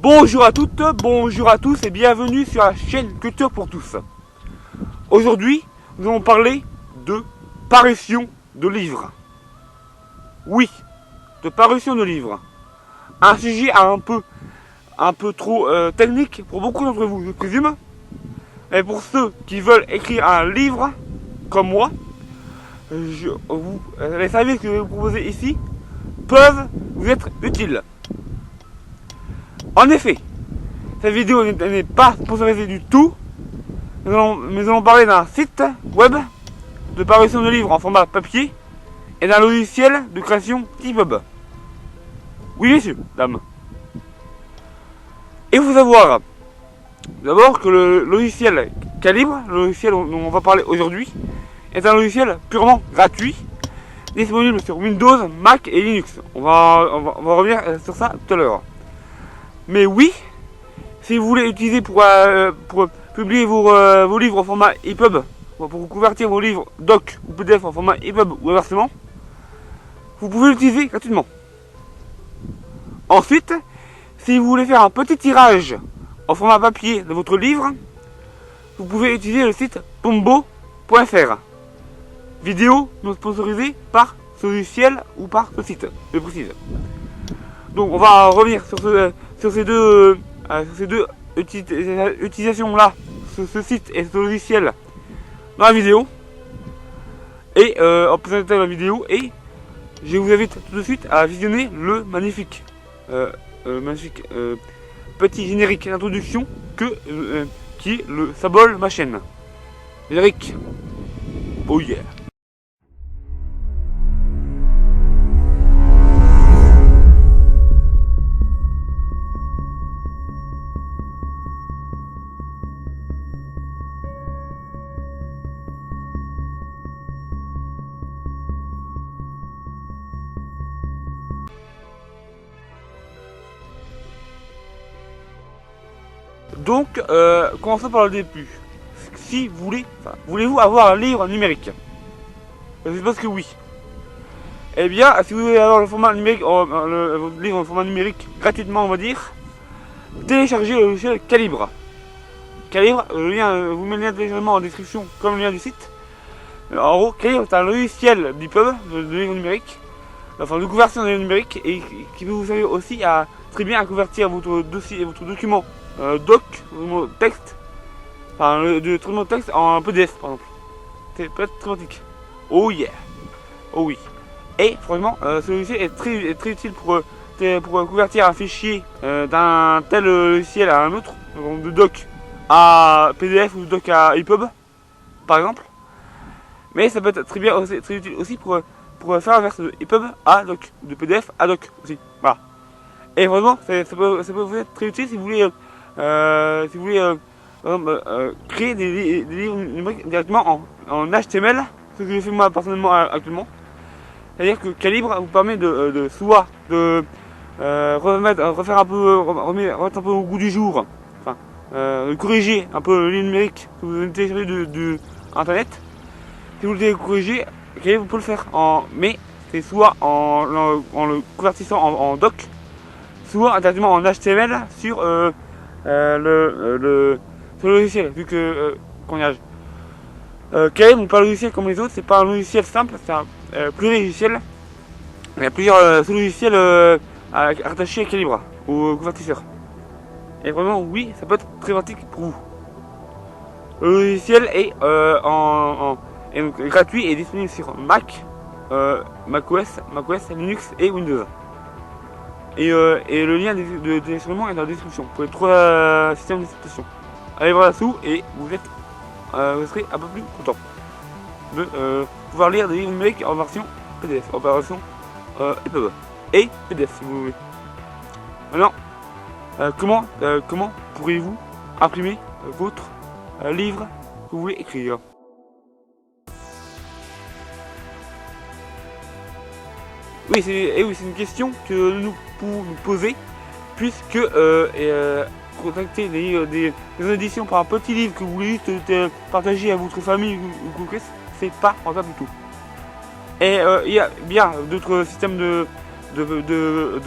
Bonjour à toutes, bonjour à tous et bienvenue sur la chaîne Culture pour tous. Aujourd'hui, nous allons parler de parution de livres. Oui, de parution de livres. Un sujet un peu trop technique pour beaucoup d'entre vous, je présume. Et pour ceux qui veulent écrire un livre, comme moi, les services que je vais vous proposer ici peuvent vous être utiles. En effet, cette vidéo n'est pas sponsorisée du tout, mais nous allons parler d'un site web de parution de livres en format papier et d'un logiciel de création EPUB. Oui, messieurs, dames. Il faut savoir d'abord que le logiciel Calibre, le logiciel dont on va parler aujourd'hui, est un logiciel purement gratuit, disponible sur Windows, Mac et Linux. On va revenir sur ça tout à l'heure. Mais oui, si vous voulez l'utiliser pour publier vos livres en format EPUB, pour convertir vos livres doc ou PDF en format EPUB ou inversement, vous pouvez l'utiliser gratuitement. Ensuite, si vous voulez faire un petit tirage en format papier de votre livre, vous pouvez utiliser le site pombo.fr. Vidéo non sponsorisée par ce logiciel ou par ce site, je précise. Donc on va revenir sur ces deux utilisations-là, ce site et ce logiciel dans la vidéo. Et en présentant la vidéo, et je vous invite tout de suite à visionner le magnifique petit générique d'introduction qui est le symbole de ma chaîne. Générique. Oh yeah. Donc, commençons par le début. Si vous voulez-vous avoir un livre numérique? Je pense que oui. Eh bien, si vous voulez avoir le format numérique, votre livre en format numérique gratuitement, on va dire, téléchargez le logiciel Calibre. Calibre, le lien, vous mettez le lien de téléchargement en description, comme le lien du site. En gros, Calibre est un logiciel d'EPUB, de livre numérique, enfin de conversion de livre numérique, et qui peut vous servir aussi à très bien à convertir votre dossier et votre document doc, texte, enfin de traitement de texte en PDF par exemple. C'est peut-être très pratique. Oh yeah. Oh oui. Et franchement, ce logiciel est très utile pour convertir un fichier d'un tel logiciel à un autre, donc de doc à PDF ou de doc à EPUB par exemple. Mais ça peut être très utile aussi pour faire l'inverse de EPUB à doc, de PDF à doc aussi. Voilà. Et vraiment, ça peut vous être très utile si vous voulez créer des livres numériques directement en HTML, ce que je fais moi personnellement actuellement. C'est-à-dire que Calibre vous permet soit de refaire un peu, remettre un peu au goût du jour, enfin, de corriger un peu le livre numérique que vous avez téléchargé de internet. Si vous le corrigez, Calibre peut le faire, mais c'est soit en le convertissant en doc, soit directement en HTML sur le logiciel, vu que Calibre n'est pas un logiciel comme les autres, c'est pas un logiciel simple, c'est un plurilogiciel. Il y a plusieurs sous-logiciels rattachés à Calibre, au convertisseur. Et vraiment, oui, ça peut être très pratique pour vous. Le logiciel est donc gratuit et disponible sur Mac, macOS, Linux et Windows. Et le lien de téléchargement est dans la description pour les trois systèmes d'exploitation. Allez voir là-dessous et vous serez un peu plus content de pouvoir lire des livres numériques en version PDF, en version EPUB et PDF si vous voulez. Maintenant, comment pourriez-vous imprimer votre livre que vous voulez écrire? Oui, c'est une question que nous pouvons nous poser, puisque contacter des éditions par un petit livre que vous voulez juste partager à votre famille ou quoi que c'est pas rentable du tout. Et il y a bien d'autres systèmes de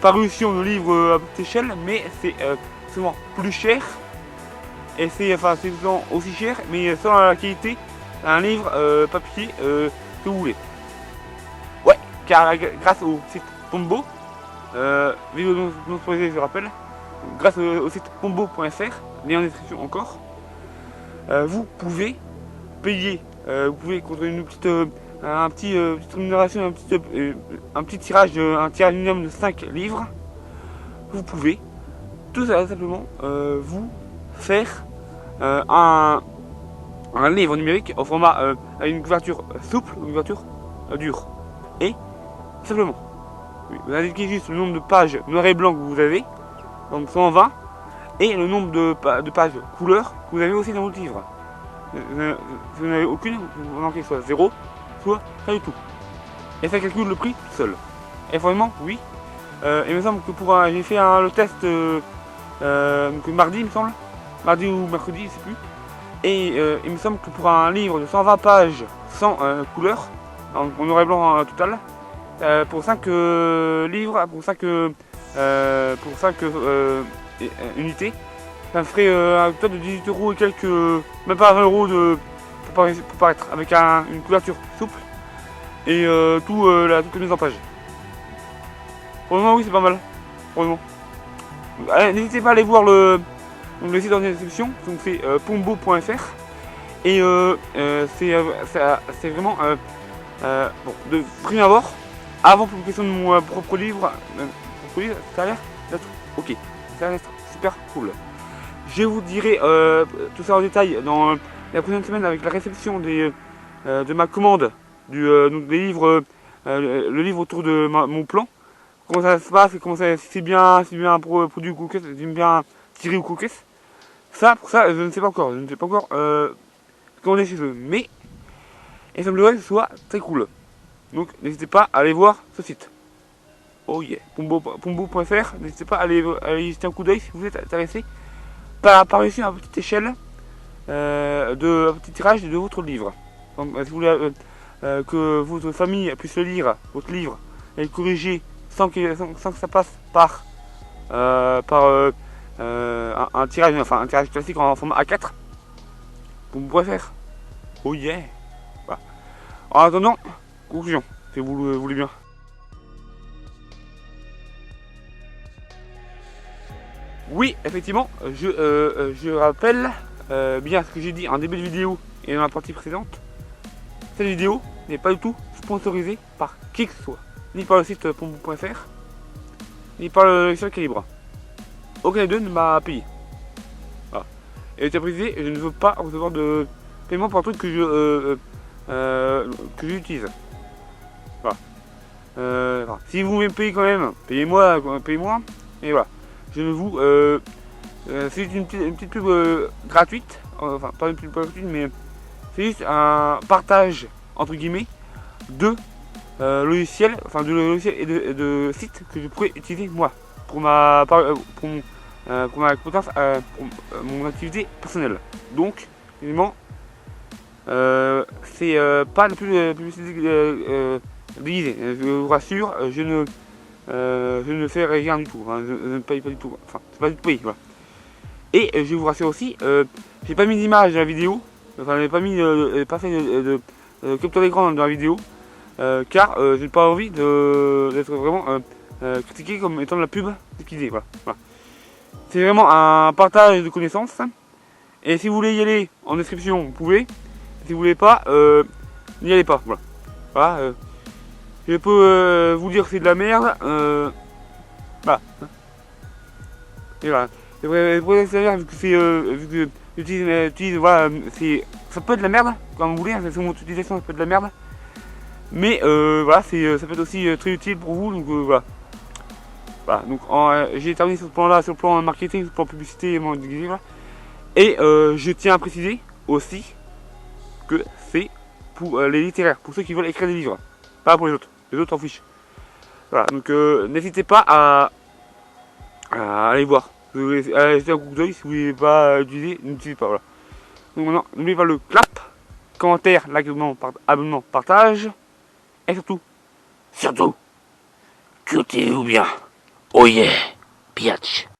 parution de livres à petite échelle, mais souvent plus cher. Et c'est souvent aussi cher, mais sans la qualité d'un livre papier que vous voulez. Ouais, car grâce au site Pombo, vidéo non sponsorisée, je rappelle, grâce au site pombo.fr, lien en description encore, vous pouvez payer, vous pouvez contre une petite, petite rémunération, un petit tirage, un tirage minimum de 5 livres, vous pouvez tout simplement vous faire un livre numérique au format avec une couverture souple ou une couverture dure. Et simplement, vous indiquez juste le nombre de pages noir et blanc que vous avez, donc 120, et le nombre de pages couleur que vous avez aussi dans votre livre. Si vous n'avez aucune, vous manquez soit 0, soit rien du tout. Et ça calcule le prix tout seul. Et vraiment, oui. Il me semble que j'ai fait le test mardi, il me semble. Mardi ou mercredi, je sais plus. Et il me semble que pour un livre de 120 pages sans couleur, en noir et blanc total, pour 5 livres, pour 5 unités, ça me ferait un total de 18 € et quelques, même pas 20 € pour paraître, avec une couverture souple et toute la mise en page. Pour le moment, oui, c'est pas mal. Pour le moment. N'hésitez pas à aller voir le site en description, donc c'est pombo.fr. Et c'est vraiment bon, de prime abord, avant publication de mon propre livre, ça a l'air d'être ok, ça a l'air d'être super cool. Je vous dirai tout ça en détail dans la prochaine semaine avec la réception de ma commande des livres, le livre autour de mon plan. Comment ça se passe, comment ça, si c'est bien produit ou coquette, si c'est bien tiré ou coquette. Ça, pour ça, je ne sais pas encore. Je ne sais pas encore commander chez eux. Mais il semblerait que ce soit très cool. Donc n'hésitez pas à aller voir ce site. Oh yeah, pombo.fr. N'hésitez pas à aller jeter un coup d'œil si vous êtes intéressé par ici à une petite échelle un petit tirage de votre livre. Donc, si vous voulez que votre famille puisse lire votre livre et le corriger sans que ça passe par un tirage, enfin un tirage classique en format A4, vous pourrez faire. Oh yeah. Voilà. En attendant, conclusion, si vous le voulez bien. Oui, effectivement, je rappelle bien ce que j'ai dit en début de vidéo et dans la partie précédente. Cette vidéo n'est pas du tout sponsorisée par qui que ce soit, ni par le site pombo.fr, ni par le seul Calibre. Aucun des deux ne m'a payé. Voilà. Et je précisé, je ne veux pas recevoir de paiement pour un truc que j'utilise. Voilà. Voilà. Si vous me payez quand même, payez-moi. Et voilà. Je ne vous. C'est une petite pub gratuite. Enfin, pas une pub gratuite, mais c'est juste un partage entre guillemets de logiciels, enfin de logiciels et de sites que je pourrais utiliser moi pour ma compétence, pour mon activité personnelle. Donc, évidemment, c'est pas la publicité déguisée. Je vous rassure, je ne fais rien du tout. Enfin, je ne paye pas du tout. Enfin, c'est pas du tout payé. Voilà. Et je vous rassure aussi, j'ai pas mis d'image dans la vidéo. Enfin, j'ai pas fait de capture d'écran dans la vidéo, car j'ai pas envie d'être vraiment critiqué comme étant de la pub déguisée. Voilà. Voilà. C'est vraiment un partage de connaissances. Et si vous voulez y aller en description, vous pouvez. Si vous voulez pas, n'y allez pas. Voilà. Voilà. Je peux vous dire que c'est de la merde. Voilà. Et voilà. C'est vrai, vu que c'est vu que j'utilise, voilà, ça peut être de la merde, comme vous voulez, c'est mon utilisation, ça peut être de la merde. Mais voilà, ça peut être aussi très utile pour vous, donc voilà. Voilà, donc j'ai terminé sur ce plan-là, sur le plan marketing, sur le plan publicité, voilà. Et je tiens à préciser aussi que c'est pour les littéraires, pour ceux qui veulent écrire des livres, pas pour les autres en fichent. Voilà, donc n'hésitez pas à aller voir. Jetez un coup d'œil, si vous ne voulez pas utiliser, n'utilisez pas. Voilà. Donc maintenant, n'oubliez pas le clap, commentaire, like, abonnement, partage. Et surtout, cultivez-vous bien. Oh yeah, biatch.